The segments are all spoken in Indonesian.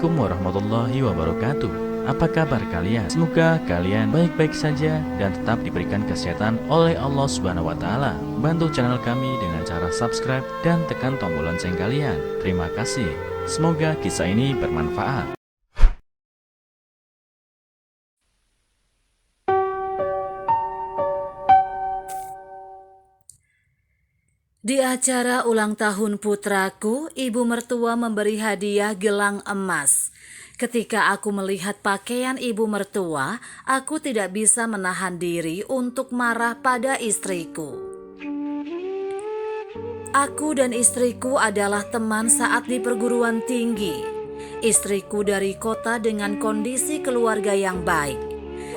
Assalamualaikum warahmatullahi wabarakatuh. Apa kabar kalian? Semoga kalian baik-baik saja dan tetap diberikan kesehatan oleh Allah Subhanahu wa taala. Bantu channel kami dengan cara subscribe dan tekan tombol lonceng kalian. Terima kasih. Semoga kisah ini bermanfaat. Di acara ulang tahun putraku, ibu mertua memberi hadiah gelang emas. Ketika aku melihat pakaian ibu mertua, aku tidak bisa menahan diri untuk marah pada istriku. Aku dan istriku adalah teman saat di perguruan tinggi. Istriku dari kota dengan kondisi keluarga yang baik,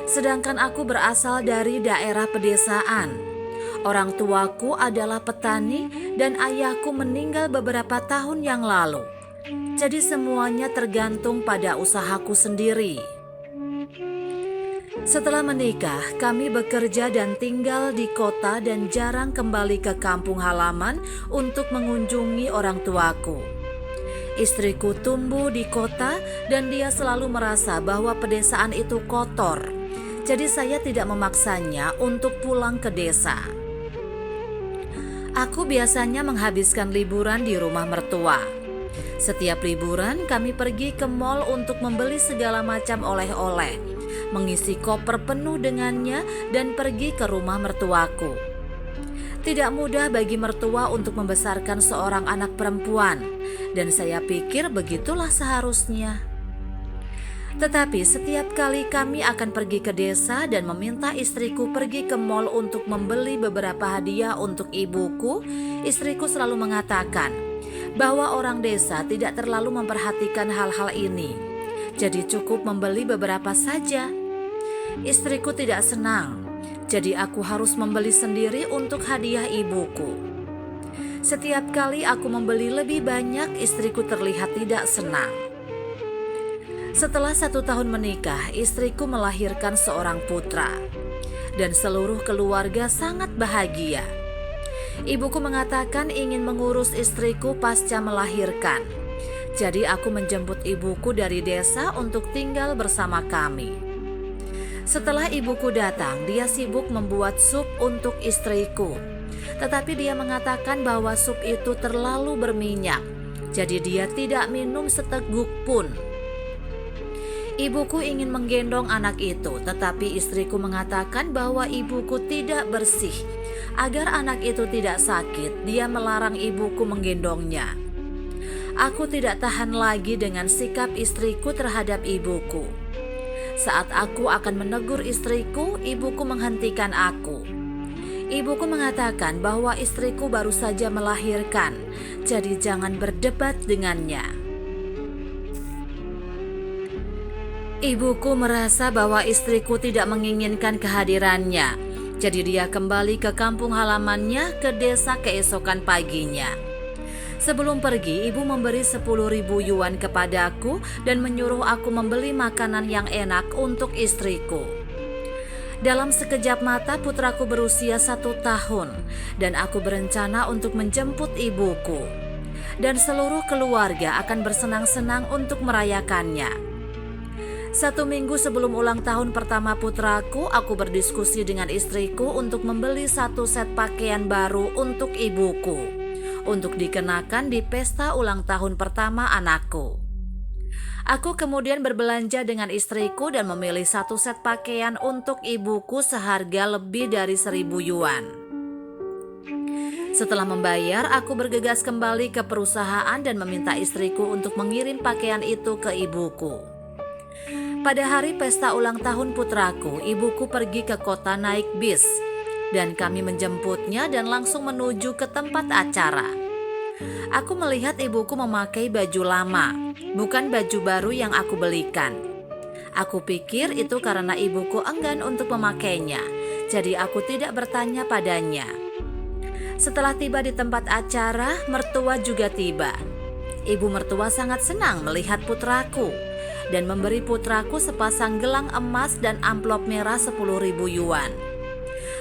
sedangkan aku berasal dari daerah pedesaan. Orang tuaku adalah petani dan ayahku meninggal beberapa tahun yang lalu. Jadi semuanya tergantung pada usahaku sendiri. Setelah menikah, kami bekerja dan tinggal di kota dan jarang kembali ke kampung halaman untuk mengunjungi orang tuaku. Istriku tumbuh di kota dan dia selalu merasa bahwa pedesaan itu kotor. Jadi saya tidak memaksanya untuk pulang ke desa. Aku biasanya menghabiskan liburan di rumah mertua. Setiap liburan kami pergi ke mal untuk membeli segala macam oleh-oleh, mengisi koper penuh dengannya dan pergi ke rumah mertuaku. Tidak mudah bagi mertua untuk membesarkan seorang anak perempuan, dan saya pikir begitulah seharusnya. Tetapi setiap kali kami akan pergi ke desa dan meminta istriku pergi ke mal untuk membeli beberapa hadiah untuk ibuku, istriku selalu mengatakan bahwa orang desa tidak terlalu memperhatikan hal-hal ini. Jadi cukup membeli beberapa saja. Istriku tidak senang, jadi aku harus membeli sendiri untuk hadiah ibuku. Setiap kali aku membeli lebih banyak, istriku terlihat tidak senang. Setelah 1 tahun menikah, istriku melahirkan seorang putra, dan seluruh keluarga sangat bahagia. Ibuku mengatakan ingin mengurus istriku pasca melahirkan. Jadi aku menjemput ibuku dari desa untuk tinggal bersama kami. Setelah ibuku datang, dia sibuk membuat sup untuk istriku. Tetapi dia mengatakan bahwa sup itu terlalu berminyak, jadi dia tidak minum seteguk pun. Ibuku ingin menggendong anak itu, tetapi istriku mengatakan bahwa ibuku tidak bersih. Agar anak itu tidak sakit, dia melarang ibuku menggendongnya. Aku tidak tahan lagi dengan sikap istriku terhadap ibuku. Saat aku akan menegur istriku, ibuku menghentikan aku. Ibuku mengatakan bahwa istriku baru saja melahirkan, jadi jangan berdebat dengannya. Ibuku merasa bahwa istriku tidak menginginkan kehadirannya, jadi dia kembali ke kampung halamannya ke desa keesokan paginya. Sebelum pergi, ibu memberi 10.000 yuan kepadaku dan menyuruh aku membeli makanan yang enak untuk istriku. Dalam sekejap mata putraku berusia 1 tahun dan aku berencana untuk menjemput ibuku. Dan seluruh keluarga akan bersenang-senang untuk merayakannya. 1 minggu sebelum ulang tahun pertama putraku, aku berdiskusi dengan istriku untuk membeli 1 set pakaian baru untuk ibuku, untuk dikenakan di pesta ulang tahun pertama anakku. Aku kemudian berbelanja dengan istriku dan memilih 1 set pakaian untuk ibuku seharga lebih dari 1.000 yuan. Setelah membayar, aku bergegas kembali ke perusahaan dan meminta istriku untuk mengirim pakaian itu ke ibuku. Pada hari pesta ulang tahun putraku, ibuku pergi ke kota naik bis, dan kami menjemputnya dan langsung menuju ke tempat acara. Aku melihat ibuku memakai baju lama, bukan baju baru yang aku belikan. Aku pikir itu karena ibuku enggan untuk memakainya, jadi aku tidak bertanya padanya. Setelah tiba di tempat acara, mertua juga tiba. Ibu mertua sangat senang melihat putraku dan memberi putraku sepasang gelang emas dan amplop merah 10.000 yuan.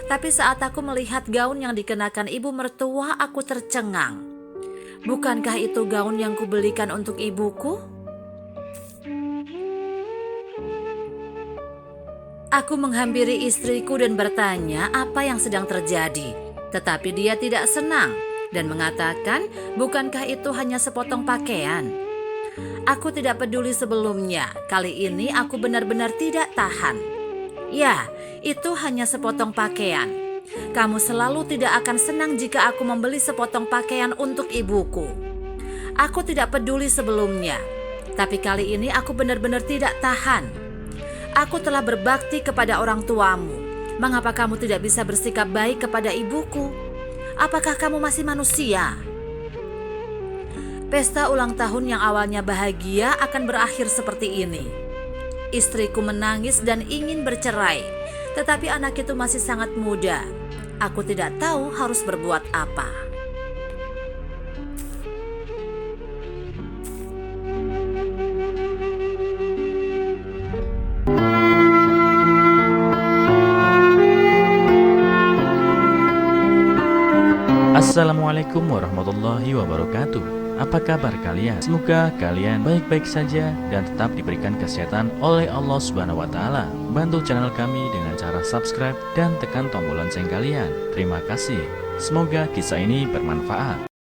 Tapi saat aku melihat gaun yang dikenakan ibu mertua, aku tercengang. Bukankah itu gaun yang kubelikan untuk ibuku? Aku menghampiri istriku dan bertanya apa yang sedang terjadi. Tetapi dia tidak senang dan mengatakan, bukankah itu hanya sepotong pakaian? Aku tidak peduli sebelumnya, kali ini aku benar-benar tidak tahan. Ya, itu hanya sepotong pakaian. Kamu selalu tidak akan senang jika aku membeli sepotong pakaian untuk ibuku. Aku tidak peduli sebelumnya, tapi kali ini aku benar-benar tidak tahan. Aku telah berbakti kepada orang tuamu. Mengapa kamu tidak bisa bersikap baik kepada ibuku? Apakah kamu masih manusia? Pesta ulang tahun yang awalnya bahagia akan berakhir seperti ini. Istriku menangis dan ingin bercerai, tetapi anak itu masih sangat muda. Aku tidak tahu harus berbuat apa. Assalamualaikum warahmatullahi wabarakatuh. Apa kabar kalian? Semoga kalian baik-baik saja dan tetap diberikan kesehatan oleh Allah Subhanahu wa taala. Bantu channel kami dengan cara subscribe dan tekan tombol lonceng kalian. Terima kasih. Semoga kisah ini bermanfaat.